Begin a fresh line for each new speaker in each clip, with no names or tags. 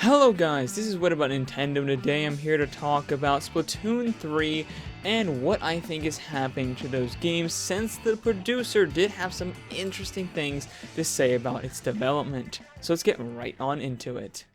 Hello guys, this is What About Nintendo, and today I'm here to talk about Splatoon 3 and what I think is happening to those games, since the producer did have some interesting things to say about its development. So let's get right on into it.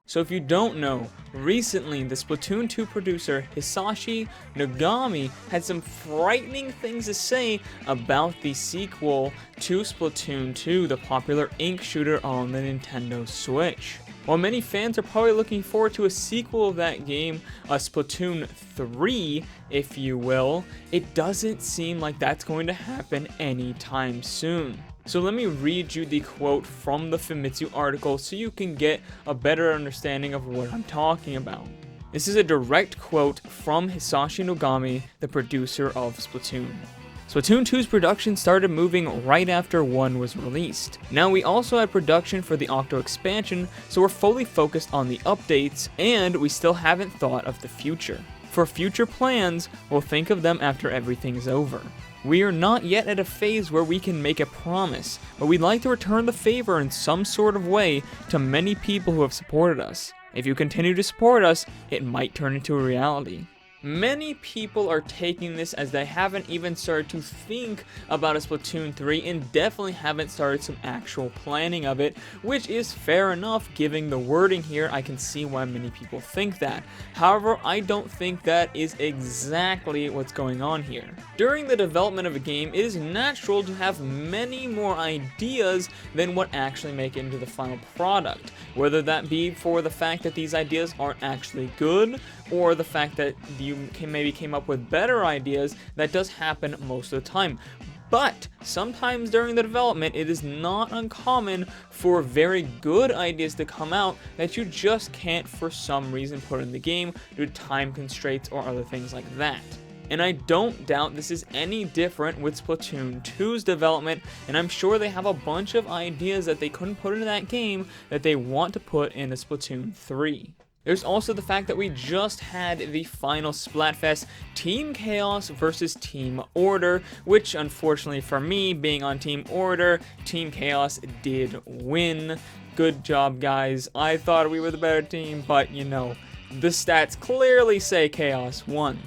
So if you don't know, recently the Splatoon 2 producer Hisashi Nogami had some frightening things to say about the sequel to Splatoon 2, the popular ink shooter on the Nintendo Switch. While many fans are probably looking forward to a sequel of that game, a Splatoon 3, if you will, it doesn't seem like that's going to happen anytime soon. So let me read you the quote from the Famitsu article so you can get a better understanding of what I'm talking about. This is a direct quote from Hisashi Nogami, the producer of Splatoon. Splatoon 2's production started moving right after 1 was released. Now we also had production for the Octo expansion, so we're fully focused on the updates, and we still haven't thought of the future. For future plans, we'll think of them after everything's over. We are not yet at a phase where we can make a promise, but we'd like to return the favor in some sort of way to many people who have supported us. If you continue to support us, it might turn into a reality. Many people are taking this as they haven't even started to think about a Splatoon 3 and definitely haven't started some actual planning of it, which is fair enough. Given the wording here, I can see why many people think that. However, I don't think that is exactly what's going on here. During the development of a game, it is natural to have many more ideas than what actually make it into the final product, whether that be for the fact that these ideas aren't actually good, or the fact that you maybe came up with better ideas. That does happen most of the time. But sometimes during the development, it is not uncommon for very good ideas to come out that you just can't for some reason put in the game due to time constraints or other things like that. And I don't doubt this is any different with Splatoon 2's development, and I'm sure they have a bunch of ideas that they couldn't put into that game that they want to put into Splatoon 3. There's also the fact that we just had the final Splatfest Team Chaos versus Team Order, which unfortunately for me, being on Team Order, Team Chaos did win. Good job, guys. I thought we were the better team, but you know, the stats clearly say Chaos won.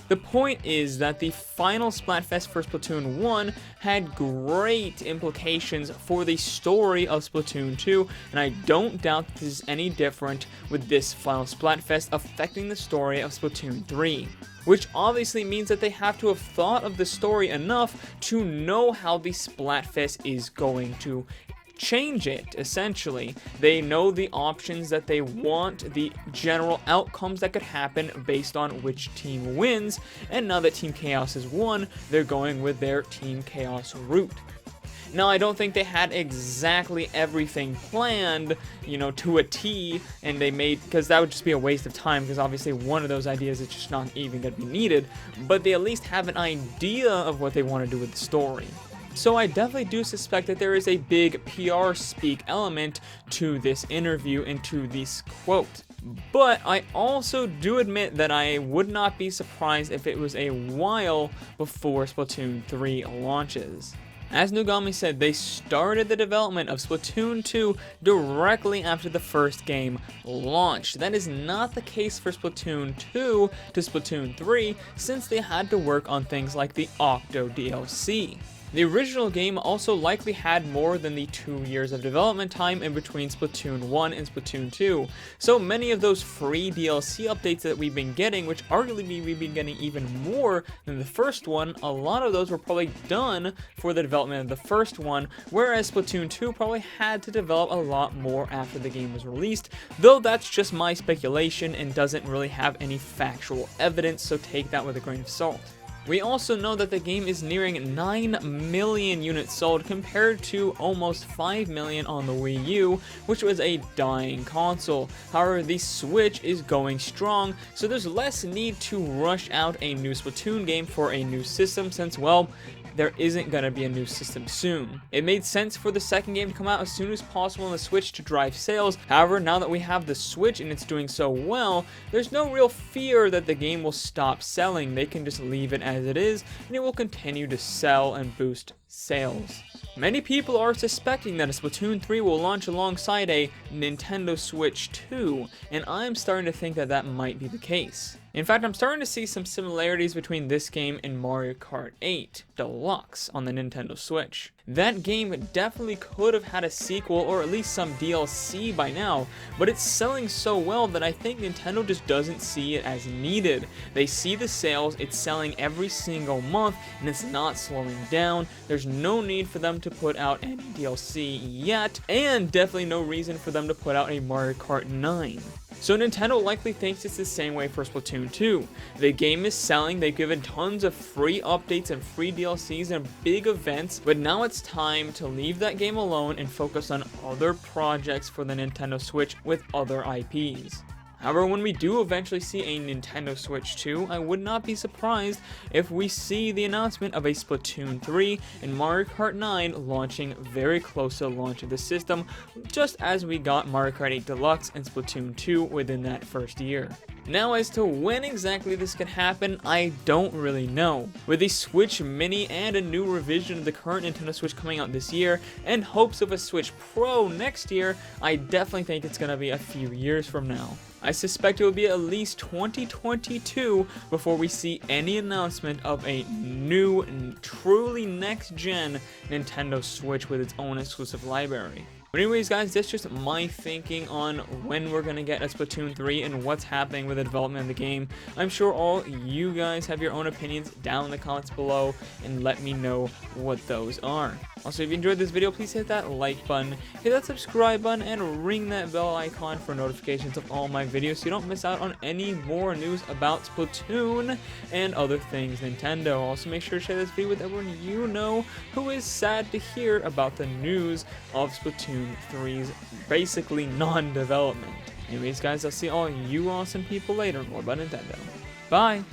The point is that the final Splatfest for Splatoon 1 had great implications for the story of Splatoon 2, and I don't doubt this is any different with this final Splatfest affecting the story of Splatoon 3. Which obviously means that they have to have thought of the story enough to know how the Splatfest is going to change it. Essentially, they know the options that they want, the general outcomes that could happen based on which team wins, and now that Team Chaos has won, they're going with their Team Chaos route. Now, I don't think they had exactly everything planned, you know, to a T, and they made, because that would just be a waste of time, because obviously one of those ideas is just not even going to be needed, but they at least have an idea of what they want to do with the story. So I definitely do suspect that there is a big PR speak element to this interview and to this quote. But I also do admit that I would not be surprised if it was a while before Splatoon 3 launches. As Nogami said, they started the development of Splatoon 2 directly after the first game launched. That is not the case for Splatoon 2 to Splatoon 3, since they had to work on things like the Octo DLC. The original game also likely had more than the 2 years of development time in between Splatoon 1 and Splatoon 2, so many of those free DLC updates that we've been getting, which arguably we've been getting even more than the first one, a lot of those were probably done for the development of the first one, whereas Splatoon 2 probably had to develop a lot more after the game was released, though that's just my speculation and doesn't really have any factual evidence, so take that with a grain of salt. We also know that the game is nearing 9 million units sold compared to almost 5 million on the Wii U, which was a dying console. However, the Switch is going strong, so there's less need to rush out a new Splatoon game for a new system since, well, there isn't going to be a new system soon. It made sense for the second game to come out as soon as possible on the Switch to drive sales. However, now that we have the Switch and it's doing so well, there's no real fear that the game will stop selling. They can just leave it as it is, and it will continue to sell and boost sales. Many people are suspecting that a Splatoon 3 will launch alongside a Nintendo Switch 2, and I'm starting to think that that might be the case. In fact, I'm starting to see some similarities between this game and Mario Kart 8 Deluxe on the Nintendo Switch. That game definitely could have had a sequel or at least some DLC by now, but it's selling so well that I think Nintendo just doesn't see it as needed. They see the sales, it's selling every single month, and it's not slowing down. There's no need for them to put out any DLC yet, and definitely no reason for them to put out a Mario Kart 9. So Nintendo likely thinks it's the same way for Splatoon 2. The game is selling, they've given tons of free updates and free DLCs and big events, but now it's time to leave that game alone and focus on other projects for the Nintendo Switch with other IPs. However, when we do eventually see a Nintendo Switch 2, I would not be surprised if we see the announcement of a Splatoon 3 and Mario Kart 9 launching very close to the launch of the system, just as we got Mario Kart 8 Deluxe and Splatoon 2 within that first year. Now, as to when exactly this could happen, I don't really know. With a Switch Mini and a new revision of the current Nintendo Switch coming out this year, and hopes of a Switch Pro next year, I definitely think it's going to be a few years from now. I suspect it will be at least 2022 before we see any announcement of a new, truly next-gen Nintendo Switch with its own exclusive library. But anyways, guys, that's just my thinking on when we're going to get a Splatoon 3 and what's happening with the development of the game. I'm sure all you guys have your own opinions down in the comments below, and let me know what those are. Also, if you enjoyed this video, please hit that like button, hit that subscribe button, and ring that bell icon for notifications of all my videos so you don't miss out on any more news about Splatoon and other things Nintendo. Also, make sure to share this video with everyone you know who is sad to hear about the news of Splatoon 3's basically non-development. Anyways, guys, I'll see all you awesome people later. More about Nintendo. Bye!